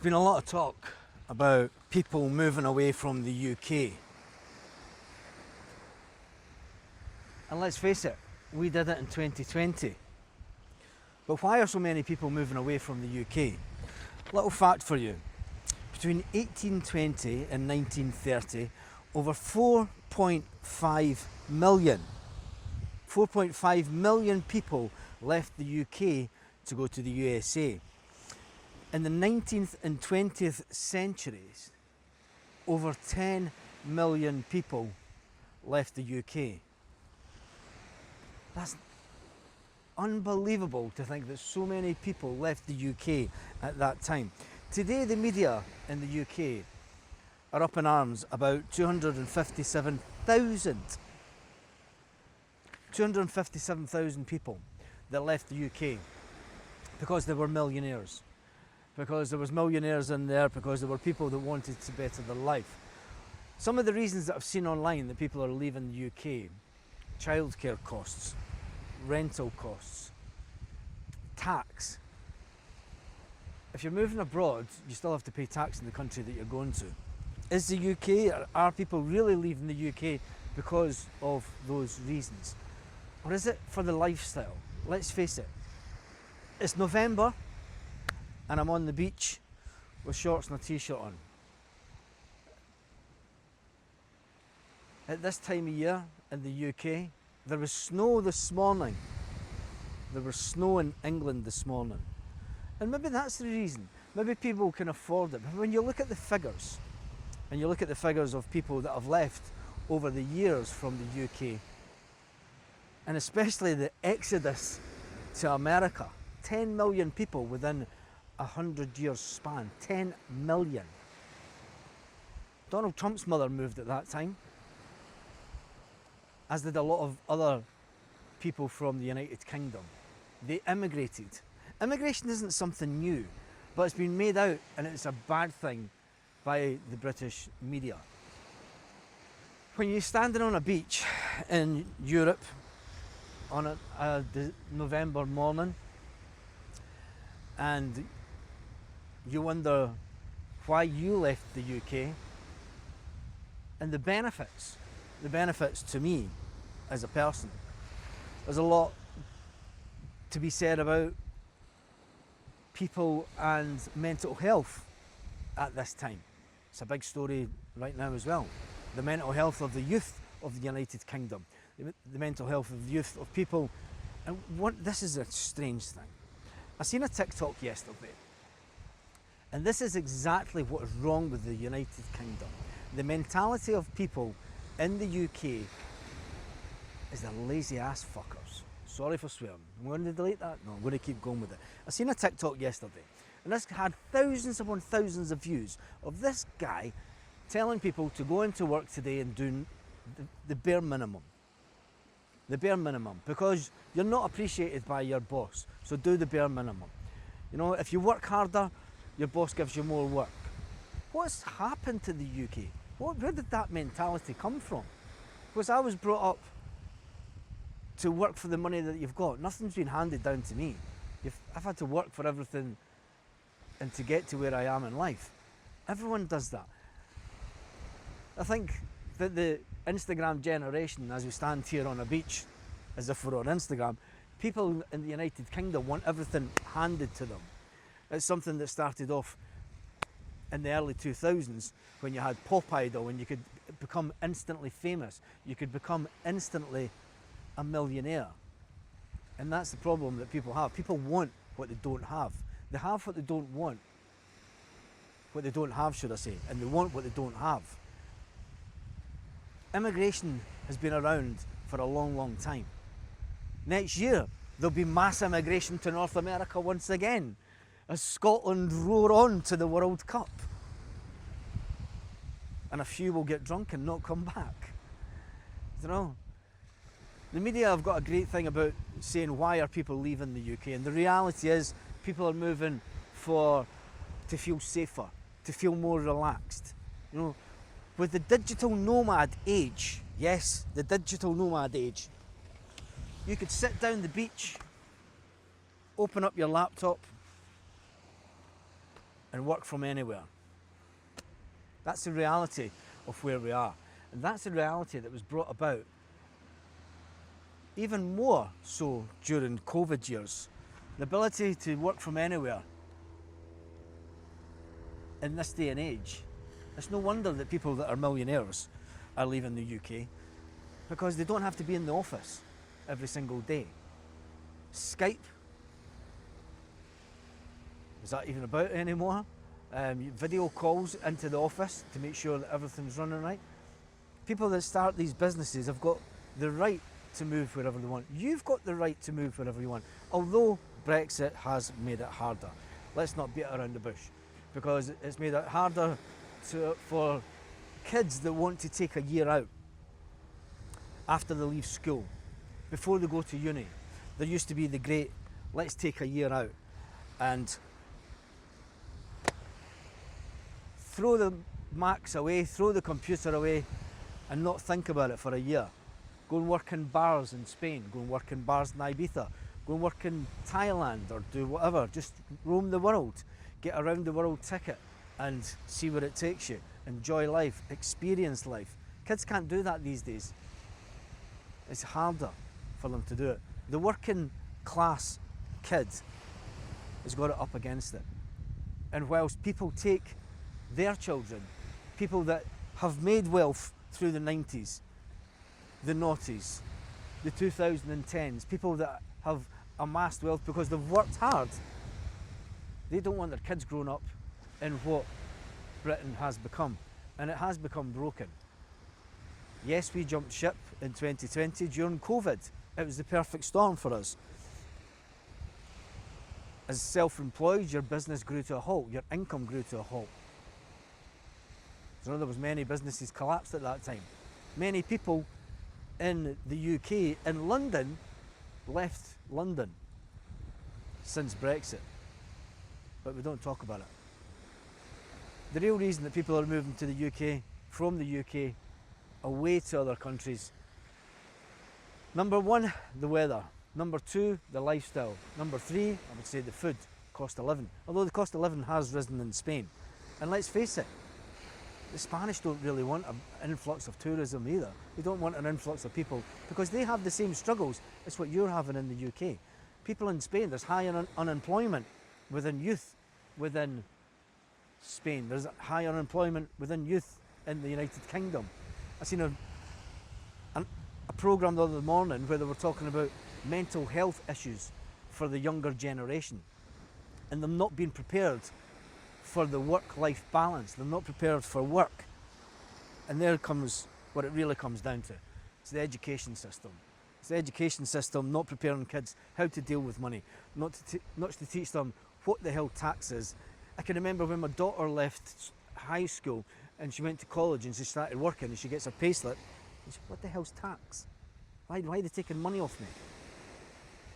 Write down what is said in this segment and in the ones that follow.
Been a lot of talk about people moving away from the UK. And let's face it, we did it in 2020. But why are so many people moving away from the UK? Little fact for you. Between 1820 and 1930, over 4.5 million people left the UK to go to the USA. In the 19th and 20th centuries, over 10 million people left the UK. That's unbelievable to think that so many people left the UK at that time. Today, the media in the UK are up in arms about 257,000 people that left the UK because they were millionaires. Because there was millionaires in there, because there were people that wanted to better their life. Some of the reasons that I've seen online that people are leaving the UK: childcare costs, rental costs, tax. If you're moving abroad, you still have to pay tax in the country that you're going to. Is the UK, are people really leaving the UK because of those reasons? Or is it for the lifestyle? Let's face it, it's November, and I'm on the beach with shorts and a t-shirt on. At this time of year in the UK, there was snow this morning. There was snow in England this morning. And maybe that's the reason. Maybe people can afford it. But when you look at the figures, and you look at the figures of people that have left over the years from the UK, and especially the exodus to America, 10 million people within 100 years span, 10 million. Donald Trump's mother moved at that time, as did a lot of other people from the United Kingdom. They immigrated. Immigration isn't something new, but it's been made out and it's a bad thing by the British media. When you're standing on a beach in Europe on a November morning, and you wonder why you left the UK, and the benefits to me as a person, there's a lot to be said about people and mental health at this time. It's a big story right now as well. The mental health of the youth of the United Kingdom, the mental health of the youth of people. And this is a strange thing. I seen a TikTok yesterday, and this is exactly what is wrong with the United Kingdom. The mentality of people in the UK is they're lazy ass fuckers. Sorry for swearing. I'm going to delete that? No, I'm going to keep going with it. I seen a TikTok yesterday, and this had thousands upon thousands of views of this guy telling people to go into work today and do the bare minimum. The bare minimum, because you're not appreciated by your boss, so do the bare minimum. You know, if you work harder, your boss gives you more work. What's happened to the UK? Where did that mentality come from? Because I was brought up to work for the money that you've got. Nothing's been handed down to me. I've had to work for everything and to get to where I am in life. Everyone does that. I think that the Instagram generation, as we stand here on a beach, as if we're on Instagram, people in the United Kingdom want everything handed to them. It's something that started off in the early 2000s when you had Pop Idol, when you could become instantly famous. You could become instantly a millionaire. And that's the problem that people have. People want what they don't have. They have what they don't want. What they don't have, should I say. And they want what they don't have. Immigration has been around for a long, long time. Next year, there'll be mass immigration to North America once again, as Scotland roar on to the World Cup. And a few will get drunk and not come back. You know, the media have got a great thing about saying, why are people leaving the UK? And the reality is, people are moving to feel safer, to feel more relaxed. You know, with the digital nomad age, yes, the digital nomad age, you could sit down the beach, open up your laptop, and work from anywhere. That's the reality of where we are. And that's the reality that was brought about even more so during COVID years. The ability to work from anywhere in this day and age. It's no wonder that people that are millionaires are leaving the UK, because they don't have to be in the office every single day. Skype, is that even about anymore? Video calls into the office to make sure that everything's running right. People that start these businesses have got the right to move wherever they want. You've got the right to move wherever you want, although Brexit has made it harder. Let's not beat around the bush, because it's made it harder for kids that want to take a year out after they leave school, before they go to uni. There used to be the great, let's take a year out and throw the Macs away, throw the computer away, and not think about it for a year. Go and work in bars in Spain, go and work in bars in Ibiza, go and work in Thailand, or do whatever. Just roam the world, get a round the world ticket and see where it takes you. Enjoy life, experience life. Kids can't do that these days. It's harder for them to do it. The working class kid has got it up against it. And whilst people take their children, people that have made wealth through the 90s, the noughties, the 2010s, people that have amassed wealth because they've worked hard, they don't want their kids growing up in what Britain has become. And it has become broken. Yes, we jumped ship in 2020 during COVID. It was the perfect storm for us. As self-employed, your business grew to a halt, your income grew to a halt. So there was many businesses collapsed at that time. Many people in the UK, in London, left London since Brexit. But we don't talk about it. The real reason that people are moving to the UK, from the UK, away to other countries. Number one, the weather. Number two, the lifestyle. Number three, I would say the food, cost of living. Although the cost of living has risen in Spain. And let's face it, the Spanish don't really want an influx of tourism either. They don't want an influx of people because they have the same struggles as what you're having in the UK. People in Spain, there's high unemployment within youth within Spain. There's high unemployment within youth in the United Kingdom. I seen a programme the other morning where they were talking about mental health issues for the younger generation and them not being prepared for the work-life balance. They're not prepared for work. And there comes what it really comes down to. It's the education system. It's the education system not preparing kids how to deal with money, not to teach them what the hell tax is. I can remember when my daughter left high school and she went to college and she started working and she gets her payslip. And she said, what the hell's tax? Why are they taking money off me?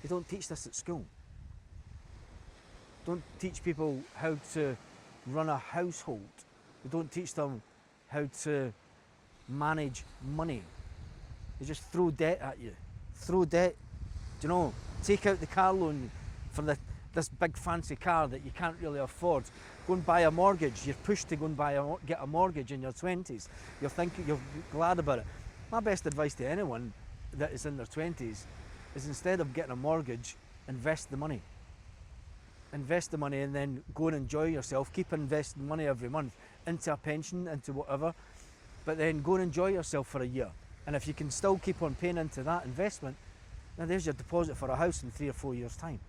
They don't teach this at school. Don't teach people how to run a household. They don't teach them how to manage money. They just throw debt at you. Throw debt, do you know, take out the car loan for this big fancy car that you can't really afford. Go and buy a mortgage. You're pushed to go and get a mortgage in your 20s. You're glad about it. My best advice to anyone that is in their 20s is instead of getting a mortgage, invest the money. Invest the money and then go and enjoy yourself. Keep investing money every month into a pension, into whatever, but then go and enjoy yourself for a year. And if you can still keep on paying into that investment, then there's your deposit for a house in 3 or 4 years' time.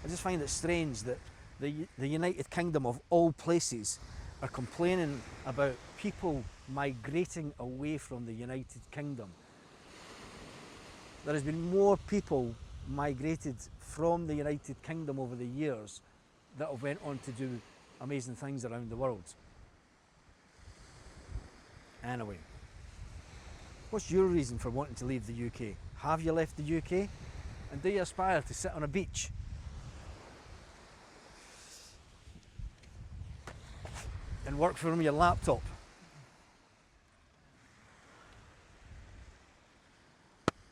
I just find it strange that the United Kingdom of all places are complaining about people migrating away from the United Kingdom. There has been more people migrated from the United Kingdom over the years that have went on to do amazing things around the world. Anyway, what's your reason for wanting to leave the UK? Have you left the UK? And do you aspire to sit on a beach and work from your laptop?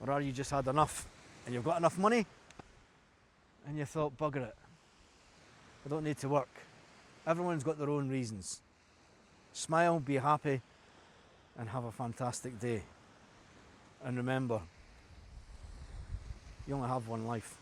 Or are you just had enough and you've got enough money and you thought, bugger it, I don't need to work. Everyone's got their own reasons. Smile, be happy, and have a fantastic day. And remember, you only have one life.